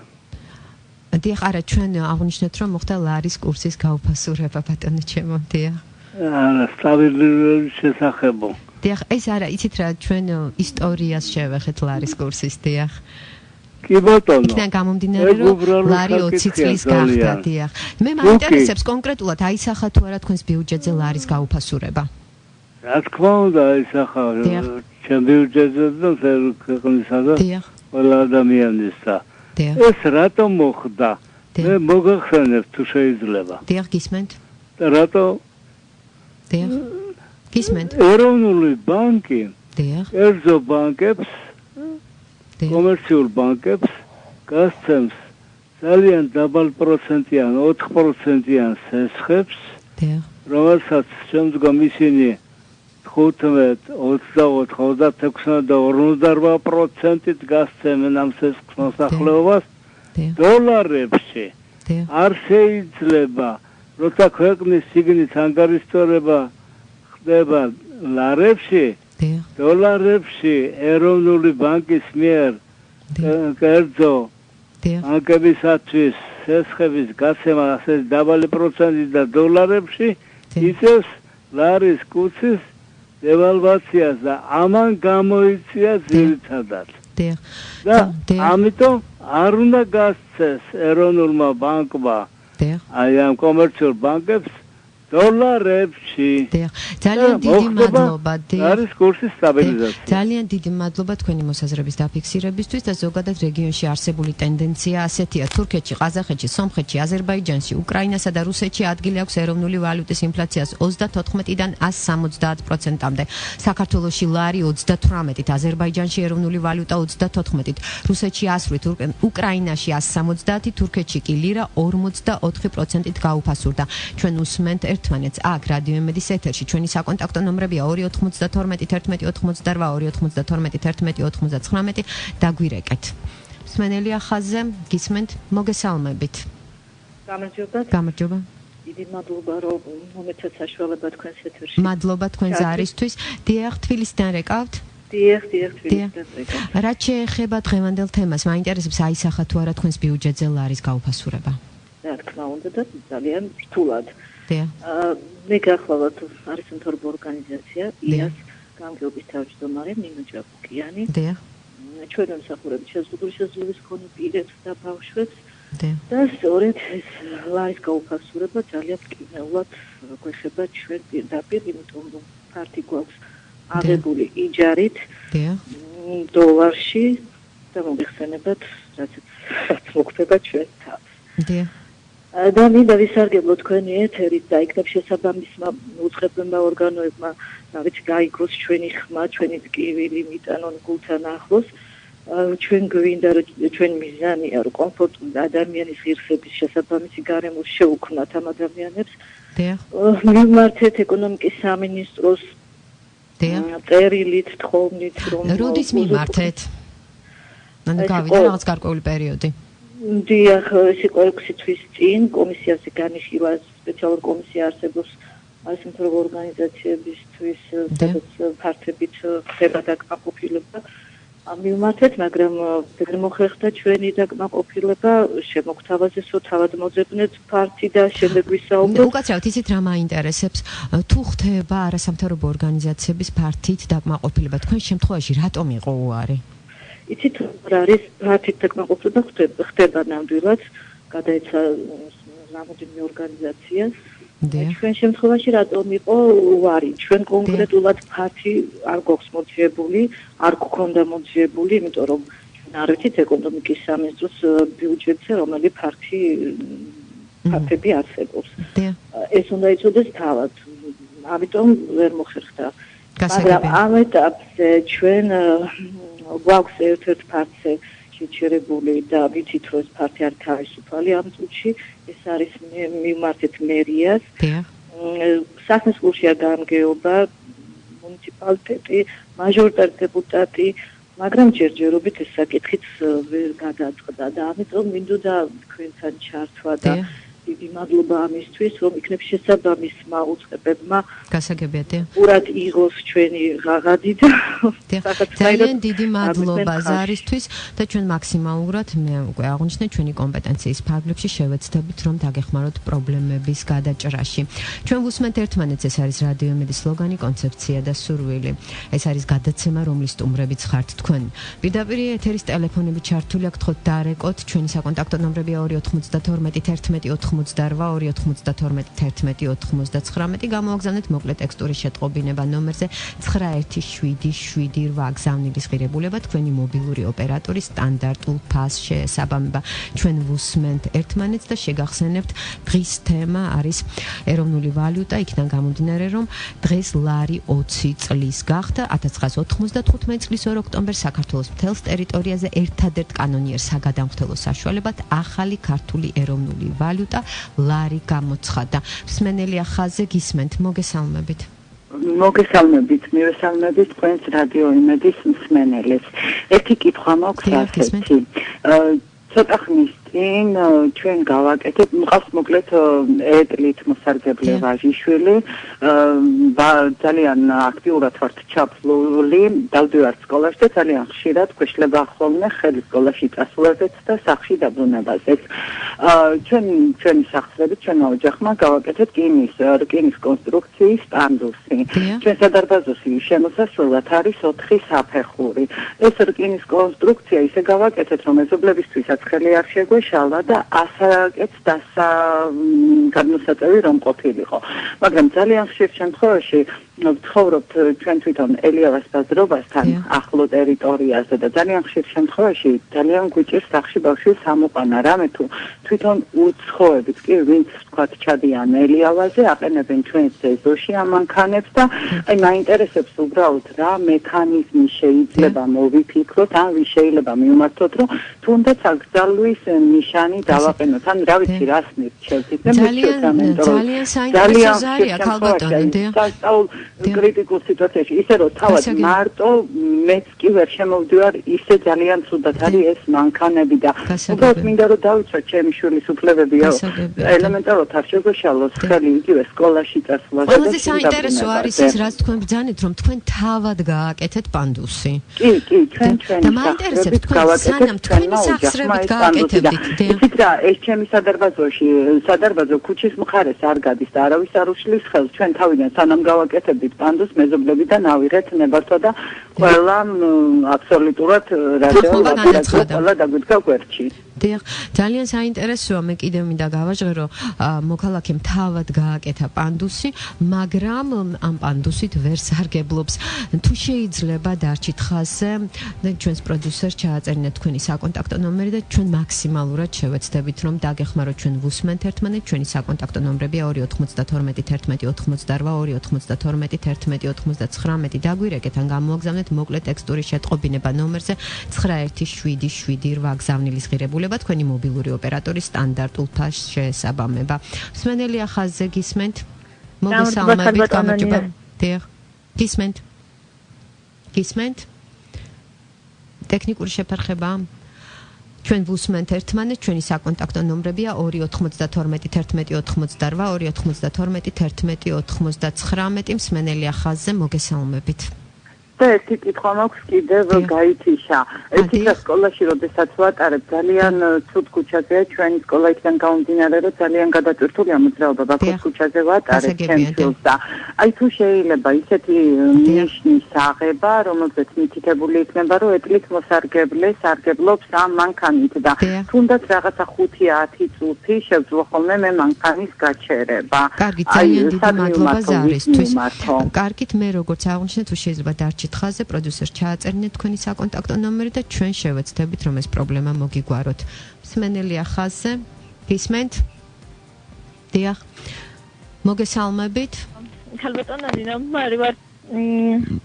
დიახ, არა, ჩვენ აღნიშნეთ რომ მოხდა ლარის კურსის გაუფასურება ბატონო ჩემო, დიახ. არა, სტაბილიზაციის შესახებო. დიახ, ეს არა, იცით რა, ჩვენ ისტორიას შევეხეთ ლარის კურსის, დიახ. კი ბატონო. იქიდან გამომდინარე რომ ლარი 20 წლის გახდა, დიახ. მე მაინტერესებს კონკრეტულად აისახა თუ არა თქვენს ბიუჯეტზე ლარის გაუფასურება. რა თქმა უნდა, აისახა ჩემ ბიუჯეტზე და ქვეყნისა და ყველა ადამიანისა. ეს რატომ მოხდა? მე მოგახსენებ თუ შეიძლება. დიახ, გისმენთ? და რატო? დიახ. გისმენთ? ეროვნული ბანკი კერძო ბანკებს კომერციულ ბანკებს გასცემს ძალიან დაბალ პროცენტიან 4%-იან სესხებს, რომელსაც შემდგომ ისინი 15, 24, 26 და 48%-ით გასცემენ ამ სესხს მოსახლეობას დოლარებში. არ შეიძლება, როცა ქვეყნის შიგნით ანგარიშტორება ხდება ლარებში, დოლარებში ეროვნული ბანკის მიერ კერძო ბანკებისათვის სესხების გაცემა ასე დაბალი პროცენტით და დოლარებში იწევს ლარის კურსის დევალვაციას და ამან გამოიწვია ძირითადად. და ამიტომ არ უნდა გასცეს ეროვნულმა ბანკმა აი ამ კომერციულ ბანკებს დოლარებში. ძალიან დიდი მადლობა. არის კურსის სტაბილიზაცია. ძალიან დიდი მადლობა თქვენი მოსაზრების დაფიქსირებისთვის და ზოგადად რეგიონში არსებული ტენდენცია ასეთია. თურქეთში, ყაზახეთში, სომხეთში, აზერბაიჯანში, უკრაინასა და რუსეთში ადგილი აქვს ეროვნული ვალუტის ინფლაციას 34-დან 170%-მდე. საქართველოში ლარი 38-ით, აზერბაიჯანში ეროვნული ვალუტა 34-ით, რუსეთში 108-ით, უკრაინაში 170-ით, თურქეთში კი ლირა 44%-ით გაუფასურდა. ჩვენ უსმენთ ერთმანეთს აქ რადიო იმედის ეთერში. ჩვენი საკონტაქტო ნომრებია 292 11 88 292 11 99. დაგვირეკეთ. მსმენელია ხაზზე, გისმენთ, მოგესალმებით. გამარჯობა. დიდი მადლობა რომ მომეცეთ საშუალება თქვენს ეთერში. მადლობა თქვენ ზარისთვის. დიახ, თბილისიდან რეკავთ? დიახ, თბილისიდან რეკავთ. რა შეეხება დღევანდელ თემას? მაინტერესებს აისახა თუ არა თქვენს ბიუჯეტზე ლარის გაუფასურება. რა თქმა უნდა და ძალიან რთულად. დიახ. მე გახლავთ არის მთავრობო ორგანიზაცია იას გამგეობის თავმჯდომარე ნინო ჭაბუკიანი. დიახ. ჩვენ ვიმსახურებით შეზღუდული შესაძლებლობის მქონე პირებს და ბავშვებს. და სწორედ ეს ლარის გაუფასურება ძალიან მკინეულად გვეხება ჩვენ პირდაპირ, იმიტომ რომ ფართი გვაქვს აღებული იჯარით დოლარში და მოგეხსენებათ, რაც მოხდება ჩვენ თავს. და მინდა ვისარგებლო თქვენი ეთერით და იქნებ შესაბამისმა უწყებელმა ორგანოებმა, რა ვიცი, გაიგოს ჩვენი ხმა, ჩვენი ტკივილი მიტანონ გულთან ახლოს. ჩვენ გვინდა რომ ჩვენ მიზანია რომ კომფორტული ადამიანის ღირსების შესაბამისი გარემო შეუქმნათ ამ ადამიანებს. მივმართეთ ეკონომიკის სამინისტროს წერილით, თხოვნით რომ როდის მიმართეთ? ანუ გავიდა რაღაც გარკვეული პერიოდი. დიახ, ეს იყო 6 თვის წინ კომისიაზე განიხილა სპეციალური კომისია არსებობს არის მთავრობო ორგანიზაციებისთვის, სადაც ფართებით ხდება დაკმაყოფილება. მივმართეთ, მაგრამ ვერ მოხერხდა ჩვენი დაკმაყოფილება, შემოგთავაზესო თავად მოძებნეთ ფართი და შემდეგ ვისაუბროთ. უკაცრავთ, იცით რა მაინტერესებს? თუ ხდება არასამთავრობო ორგანიზაციების ფართით დაკმაყოფილება, თქვენ შემთხვევაში რატომ იყო უარი? იცით რა არის ფართით დაკმაყოფილება ხდება ნამდვილად, გადაეცა რამოდენიმე ორგანიზაციას. ჩვენ შემთხვევაში რატომ იყო უარი? ჩვენ კონკრეტულად ფართი არ გვაქვს მოძიებული, არ გვქონდა მოძიებული, იმიტომ რომ ჩვენ არ ვიცით ეკონომიკის სამინისტროს ბიუჯეტზე რომელი ფართები არსებობს. ეს უნდა იცოდეს თავად. ამიტომ ვერ მოხერხდა. მაგრამ ამ ეტაპზე ჩვენ გვაქვს ერთ-ერთ ფართზე შეჩერებული და ვიცით რომ ეს ფართი არ თავისუფალი ამ წუთში. ეს არის მივმართეთ მერიას. საქმის გულშია გამგეობა, მუნიციპალიტეტი, მაჟორიტარი დეპუტატი, მაგრამ ჯერჯერობით ეს საკითხიც ვერ გადაწყდა და ამიტომ მინდოდა თქვენთან ჩართვა და დიდი მადლობა ამისთვის, რომ იქნებ შესაბამისმა უწყებებმა გასაგებია. ურად იღოს ჩვენი ღაღადი და ძალიან დიდი მადლობა ზარისთვის და ჩვენ მაქსიმალურად მე უკვე აღნიშნე ჩვენი კომპეტენციის ფარგლებში შევეცდებით რომ დაგეხმაროთ პრობლემების გადაჭრაში. ჩვენ ვუსმენთ ერთმანეთს, ეს არის რადიო იმედის სლოგანი, კონცეფცია და სურვილი. ეს არის გადაცემა, რომლის სტუმრებიც ხართ თქვენ. პირდაპირ ეთერის ტელეფონები ჩართული აქვს, გთხოვთ დარეკოთ, ჩვენი საკონტაქტო ნომრებია 292 11 82 292 11 99. გამოაგზავნეთ მოკლე ტექსტური შეტყობინება ნომერზე 9177 გზავნილის ღირებულება თქვენი მობილური ოპერატორის სტანდარტულ ფასს შეესაბამება. ჩვენ ვუსმენთ ერთმანეთს და შეგახსენებთ, დღის თემა არის ეროვნული ვალუტა, იქიდან გამომდინარე, რომ დღეს ლარი 20 წლის გახდა. 1995 წლის 2 ოქტომბერს საქართველოს მთელს ტერიტორიაზე ერთადერთ კანონიერ საგადამხდელო საშუალებად ახალი ქართული ეროვნული ვალუტა ლარი გამოცხადა. მსმენელია ხაზზე, გისმენთ, მოგესალმებით. მოგესალმებით, მივესალმებით თქვენს რადიო იმედის მსმენელებს. ერთი კითხვა მაქვს ასეთი. ცოტა ხნის წინ ჩვენ გავაკეთეთ, მყავს მოკლედ ეტლით მოსარგებლე ვაჟიშვილი, ძალიან აქტიურად ვართ ჩაფლული, დავდივართ სკოლაში და ძალიან ხშირად გვეშლება ხოლმე ხელი სკოლაში წასვლაზეც და სახლში დაბრუნებაზეც. ჩვენი სახსრებით, ჩვენმა ოჯახმა გავაკეთეთ რკინის კონსტრუქციის პანდუსი. ჩვენ სადარბაზოში შემოსასვლელად არის 4 საფეხური. ეს რკინის კონსტრუქცია ისე გავაკეთეთ, რომ მეზობლებისთვისაც ხელი არ შეგვეშლება შეშალა და ასაკეთს გადმოსაწევი რომ ყოფილიყო. მაგრამ ძალიან ხშირ შემთხვევაში ვცხოვრობთ ჩვენ თვითონ ელიავას ბაზრობასთან ახლო ტერიტორიაზე და ძალიან ხშირ შემთხვევაში ძალიან გვიჭირს სახში ბავშვის ამოყვანა. რამე თუ თვითონ უცხოებიც კი ვინც თქვათ ჩადიან ელიავაზე აყენებენ ჩვენს ეზოში ამანქანებს და აი მაინტერესებს უბრალოდ რა მექანიზმი შეიძლება მოვიფიქროთ ან ვის შეიძლება მივმართოთ რომ თუნდაც აკრძალვის ნიშანი დავაყენოთ ან რა ვიცი რას მირჩევთ ძალიან საინტერესო ზარია ქალბატონო კრიტიკულ სიტუაციაში ისე რომ თავად მარტო მეც კი ვერ შემოვდივარ ისე ძალიან ცუდად არის ეს მანქანები და უბრალოდ მინდა რომ დავიცვათ ჩემი შვილის უფლებები ელემენტარულად არ შეგვეშალოს ხელი იგივე სკოლაში წასვლა და ყველაზე საინტერესო არის ის რაც თქვენ ბრძანეთ რომ თქვენ თავად გააკეთეთ პანდუსი კი ჩვენ და მაინტერესებს თქვენ სანამ თქვენი სახსრებით გააკეთებდით იცით რა ეს ჩემი სადარბაზო ქუჩის მხარეს არ გადის და არავის არ უშლის ხელს ჩვენ თავიდან სანამ გავაკეთებდით პანდუს მეზობლებიდან ავიღეთ ნებართვა და ყველა აბსოლუტურად ყველა დაგვიდგა გვერდში დიახ ძალიან საინტერესოა მე კიდევ მინდა გავაჟღერო მოქალაქემ თავად გააკეთა პანდუსი მაგრამ ამ პანდუსით ვერ სარგებლობს თუ შეიძლება დარჩით ხაზზე ჩვენს პროდიუსერს ჩააწერინეთ თქვენი საკონტაქტო ნომერი და ჩვენ მაქსიმალურად შევეცდებით რომ დაგეხმაროთ ჩვენ ვუსმენთ ერთმანეთს ჩვენი საკონტაქტო ნომრებია 292 11 88 292 დაგვირეკეთ ან გამოაგზავნეთ მოკლე ტექსტური შეტყობინება ნომერზე 9177 გზავნილის ღირებულება თქვენი მობილური ოპერატორის სტანდარტულ ფასს შეესაბამება. მსმენელია ხაზზე გისმენთ? მოგესალმებით გამარჯობა. დიახ. გისმენთ? ტექნიკური შეფერხება? ჩვენ ვუსმენთ ერთმანეთს, ჩვენი საკონტაქტო ნომრებია 292 11 88 292 მსმენელია ხაზზე, მოგესალმებით. და ერთი კითხვა მაქვს კიდევ გაითიშა. ეთიკა სკოლაში როდესაც ვატარებ ძალიან ცუდ ქუჩაზეა ჩვენი სკოლა იქიდან გამომდინარე რომ ძალიან გადატვირთულია მოძრაობა ბაქოს ქუჩაზე ვატარებ ჩემს და აი თუ შეიძლება ისეთი ნიშნის აღება რომელზეც მითითებული იქნება რომ ეტლით მოსარგებლეს სარგებლობს ამ მანქანით და თუნდაც რაღაცა 5-10 წუთი შევძლო ხოლმე მე მანქანის გაჩერება. კარგი ძალიან დიდი მადლობა ზარისთვის. კარგით მე როგორც აღნიშნეთ თუ შეიძლება დარჩით ხაზზე პროდიუსერს ჩააწერინეთ თქვენი საკონტაქტო ნომერი და ჩვენ შევეცდებით რომ ეს პრობლემა მოგიგვაროთ. მსმენელია ხაზზე. გისმენთ? დიახ. მოგესალმებით. ქალბატონო დინა მარი ვარ.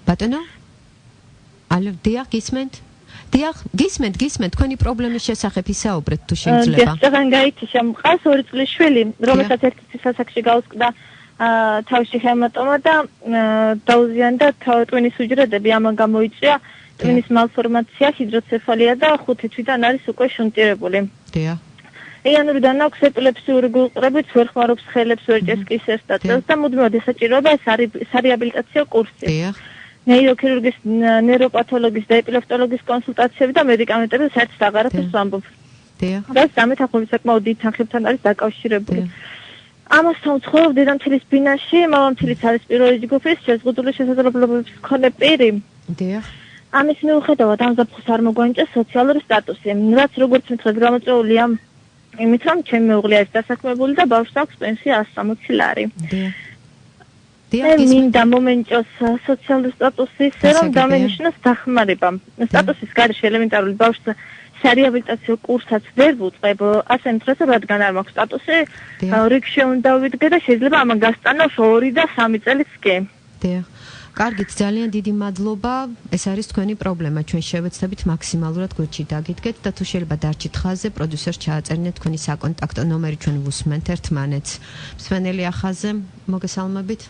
ბატონო? ალო, დიახ, გისმენთ? დიახ, გისმენთ, თქვენი პრობლემის შესახებ ისაუბრეთ თუ შეიძლება. დიახ, გაითიშა მყავს 2 წლის შვილი, რომელსაც ერთ სასაკში გავსკდა თავში ჰემატომა და დაუზიანდა ტვინის უჯრედები ამან გამოიწვია ტვინის მალფორმაცია ჰიდროცეფალია და 5 თვიდან არის უკვე შუნტირებული. დიახ. იანურიდან აქვს ეპილეფსიური გულყრებით, ვერ ხმარობს ხელებს, ვერ ჭერს კისერს და წელს და მუდმივად ესაჭიროება სარეაბილიტაციო კურსი. დიახ. ნეიროქირურგის, ნეიროპათოლოგის და ეპილეფტოლოგის კონსულტაციები და მედიკამენტები საერთოდ აღარაფერს ვამბობ. დიახ. და სამეთახვები საკმაოდ დიდ თანხებთან არის დაკავშირებული. ამასთან ვცხოვრობ დედამთილის ბინაში, მამამთილიც არის პირველი ჯგუფის შეზღუდული შესაძლებლობების მქონე პირი. დიახ. ამის მიუხედავად ამ ზაფხულს არ მოგვანიჭა სოციალური სტატუსი, რაც როგორც მითხრეთ გამოწვეულია იმით, რომ ჩემი მეუღლე არის დასაქმებული და ბავშვს აქვს პენსია 160 ლარი. დიახ. მე მინდა მომენჭოს სოციალური სტატუსი, ისე რომ დამენიშნოს დახმარება. სტატუსის გარეშე ელემენტარული ბავშვს სარეაბილიტაციო კურსაც ვერ ვუწყებ, ასე მთლისა, რადგან არ მაქვს სტატუსი, რიგში უნდა ვიდგე და შეიძლება ამან გასტანოს 2 და 3 წელიც კი. დიახ. კარგით, ძალიან დიდი მადლობა. ეს არის თქვენი პრობლემა. ჩვენ შევეცდებით მაქსიმალურად გვერდში დაგიდგეთ და თუ შეიძლება დარჩით ხაზზე, პროდიუსერს ჩააწერინეთ თქვენი საკონტაქტო ნომერი, ჩვენ ვუსმენთ ერთმანეთს. მსმენელია ხაზზე, მოგესალმებით.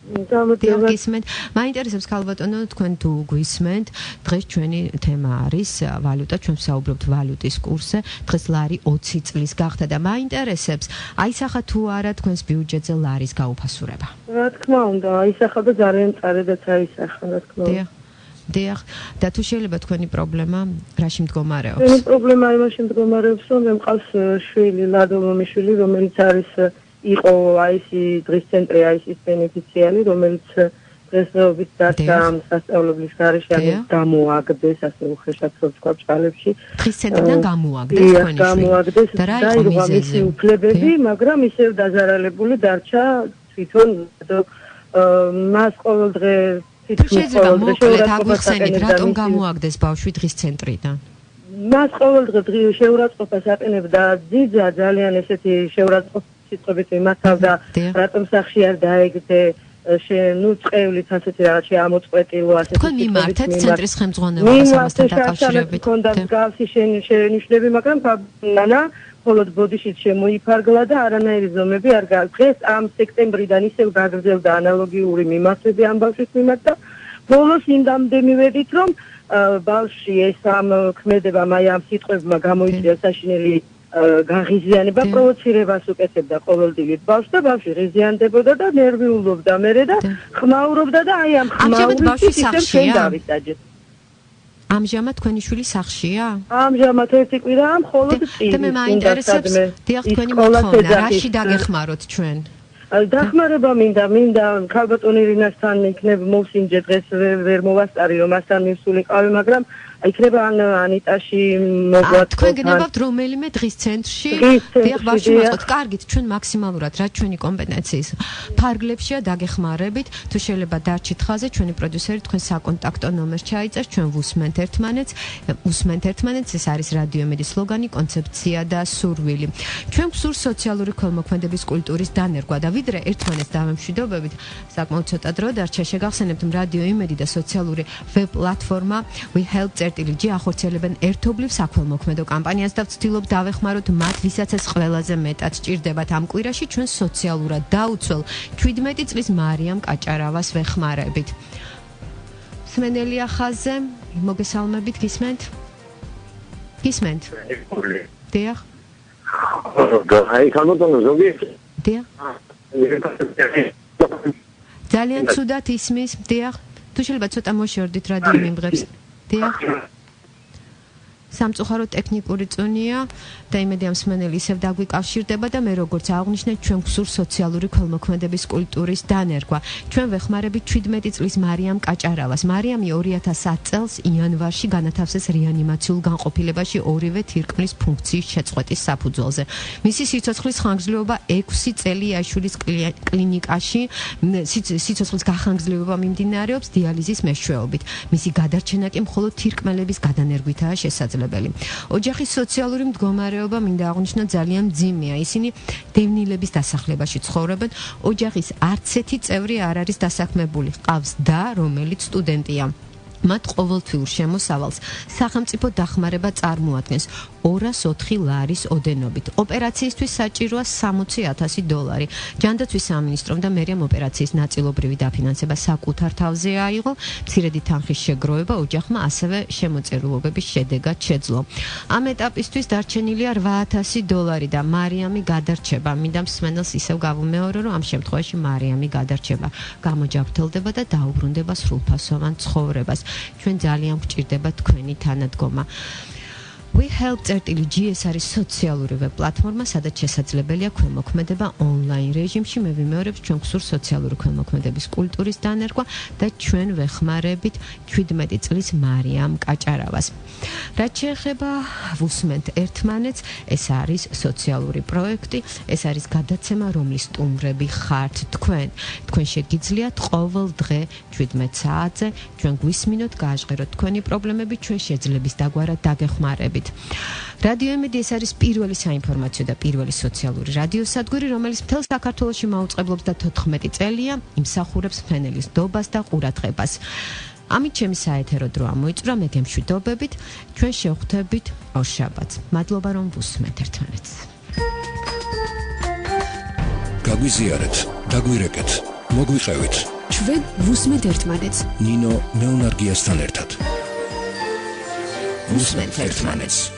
გისმენთ. მაინტერესებს ქალბატონო თქვენ თუ გვისმენთ, დღეს ჩვენი თემა არის ვალუტა, ჩვენ ვსაუბრობთ ვალუტის კურსზე. დღეს ლარი 20 წლის გახდა და მაინტერესებს, აისახა თუ არა თქვენს ბიუჯეტზე ლარის გაუფასურება. რა თქმა უნდა, აისახა და ძალიან წარედაც აისახა, რა თქმა უნდა. დიახ. და თუ შეიძლება თქვენი პრობლემა რაში მდგომარეობს? ჩემი პრობლემა იმაში მდგომარეობს, რომ მე მყავს შვილი, ლადო მომიშვილი, რომელიც არის იყო აისი დღის ცენტრი აისის ბენეფიციარი, რომელიც დღესდღეობით დარჩა ამ სასწავლებლის გარეშე გამოაგდეს ასე უხეშად სხვა წყალებში დღის ცენტრიდან გამოაგდეს თქვენი გამოაგდეს დაირღვა მისი უფლებები მაგრამ ისევ დაზარალებული დარჩა თვითონ მას ყოველდღე შეიძლება მოკლედ აგვიხსენით რატომ გამოაგდეს ბავშვი დღის ცენტრიდან მას ყოველდღე შეურაცხყოფას აყენებდა ძიძა ძალიან ესეთი შეურაცხყოფის სიტყვებით იმართავდა რატომ სახში არ დაეგდე ნუ წევლით ასეთი რაღაც შეამოწყვეტილო ასეთი თქვენ მიმართეთ ცენტრის ხელმძღვანელობას ამასთან დაკავშირებით მქონდა მსგავსი შენიშვნები მაგრამ ნანა მხოლოდ ბოდიშით შემოიფარგლა და არანაირი ზომები არ დღეს ამ სექტემბრიდან ისევ გაგრძელდა ანალოგიური მიმართვები ამ ბავშვის მიმართ და ბოლოს იმდამდე მივედით რომ ბავშვი ეს ამ ქმედებამ აი ამ სიტყვებმა გამოიწვია საშინელი გაღიზიანება პროვოცირებას უკეთებდა ყოველდღიურად ბავშვს და ბავშვი ღიზიანდებოდა და ნერვიულობდა მერე და ხმაურობდა და აი ამ ხმაურის სისტემში დავისაჯეთ. ამჟამად თქვენი შვილი სახშია? ამჟამად ერთი კვირაა მხოლოდ წინ. და მე მაინტერესებს დიახ თქვენი მოთხოვნა, რაში დაგეხმაროთ ჩვენ? დახმარება მინდა ქალბატონი რინასთან იქნებ მოვსინჯე დღეს ვერ მოვასწარი რომ მასთან მივსულიყავი მაგრამ იქნება ანიტაში მოგვაწყვეტ. თქვენ გნებავთ რომელიმე დღის ცენტრში? დიახ, ბავშვი მოწყოთ. კარგით, ჩვენ მაქსიმალურად რაც ჩვენი კომპეტენციის ფარგლებშია დაგეხმარებით. თუ შეიძლება დარჩით ხაზზე, ჩვენი პროდიუსერი თქვენ საკონტაქტო ნომერს ჩაიწერს, ჩვენ ვუსმენთ ერთმანეთს, ეს არის რადიო იმედის სლოგანი, კონცეფცია და სურვილი. ჩვენ გვსურს სოციალური ქველმოქმედების კულტურის დანერგვა და ვიდრე ერთმანეთს დავემშვიდობებით, საკმაოდ ცოტა დრო დარჩა შეგახსენებთ რადიო იმედი და სოციალური ვებ პლატფორმა We Help წერტილი ახორციელებენ ერთობლივ საქველმოქმედო კამპანიას და ვცდილობ დავეხმაროთ მათ, ვისაც ეს ყველაზე მეტად სჭირდებათ ამ კვირაში ჩვენ სოციალურად დაუცველ 17 წლის მარიამ კაჭარავას ვეხმარებით. სმენელია ხაზზე, მოგესალმებით, გისმენთ? გისმენთ? დიახ. აი, ხანოტონო ზოგი. დიახ. ძალიან ცუდად ისმის, დიახ. თუ შეიძლება ცოტა მოშორდით რადიო მიმღებს. დიახ. სამწუხაროდ ტექნიკური წუნია და იმედი ამ სმენელი ისევ დაგვიკავშირდება და მე როგორც აღნიშნეთ ჩვენ გვსურს სოციალური ქველმოქმედების კულტურის დანერგვა. ჩვენ ვეხმარებით 17 წლის მარიამ კაჭარავას. მარიამი 2010 წელს იანვარში განათავსეს რეანიმაციულ განყოფილებაში ორივე თირკმლის ფუნქციის შეწყვეტის საფუძველზე. მისი სიცოცხლის ხანგრძლივობა 6 წელი აიშვილის კლინიკაში სიცოცხლის გახანგრძლივება მიმდინარეობს დიალიზის მეშვეობით. მისი გადარჩენა კი მხოლოდ თირკმელების გადანერგვითაა შესაძლებელი. ოჯახის სოციალური მდგომარეობა მინდა აღვნიშნო ძალიან მძიმეა. ისინი დევნილების დასახლებაში ცხოვრობენ. ოჯახის არც ერთი წევრი არ არის დასაქმებული. ყავს და რომელიც სტუდენტია. მათ ყოველთვიურ შემოსავალს სახელმწიფო დახმარება წარმოადგენს 204 ლარის ოდენობით. ოპერაციისთვის საჭიროა $60,000. ჯანდაცვის სამინისტრომ და მერიამ ოპერაციის ნაწილობრივი დაფინანსება საკუთარ თავზე აიღო. მცირედი თანხის შეგროვება ოჯახმა ასევე შემოწირულობების შედეგად შეძლო. ამ ეტაპისთვის დარჩენილია $8,000 და მარიამი გადარჩება. მინდა მსმენელს ისევ გავუმეორო, რომ ამ შემთხვევაში მარიამი გადარჩება, გამოჯანმრთელდება და დაუბრუნდება სრულფასოვან ცხოვრებას. ჩვენ ძალიან გვჭირდება თქვენი თანადგომა. We Help წერტილი ეს არის სოციალური ვებ პლატფორმა, სადაც შესაძლებელია ქველმოქმედება ონლაინ რეჟიმში. მე ვიმეორებ ჩვენ გვსურს სოციალური ქველმოქმედების კულტურის დანერგვა და ჩვენ ვეხმარებით 17 წლის მარიამ კაჭარავას. რაც შეეხება ვუსმენთ ერთმანეთს, ეს არის სოციალური პროექტი, ეს არის გადაცემა, რომლის სტუმრები ხართ თქვენ. თქვენ შეგიძლიათ ყოველ დღე 17 საათზე ჩვენ გვისმინოთ, გააჟღეროთ თქვენი პრობლემები, ჩვენ შეძლების დაგვარად დაგეხმარებით. რადიო იმედი ეს არის პირველი საინფორმაციო და პირველი სოციალური რადიოსადგური, რომელიც მთელ საქართველოში მაუწყებლობს და 14 წელია იმსახურებს მსმენელის ნდობას და ყურადღებას. ამით ჩემი საეთერო დრო ამოიწურა, მე გემშვიდობებით, ჩვენ შევხვდებით ორშაბათს. მადლობა რომ ვუსმენთ ერთმანეთს. გაგვიზიარეთ, დაგვირეკეთ, მოგვიყევით. ჩვენ ვუსმენთ ერთმანეთს. ნინო მეუნარგიასთან ერთად. ვუსმენთ ერთმანეთს.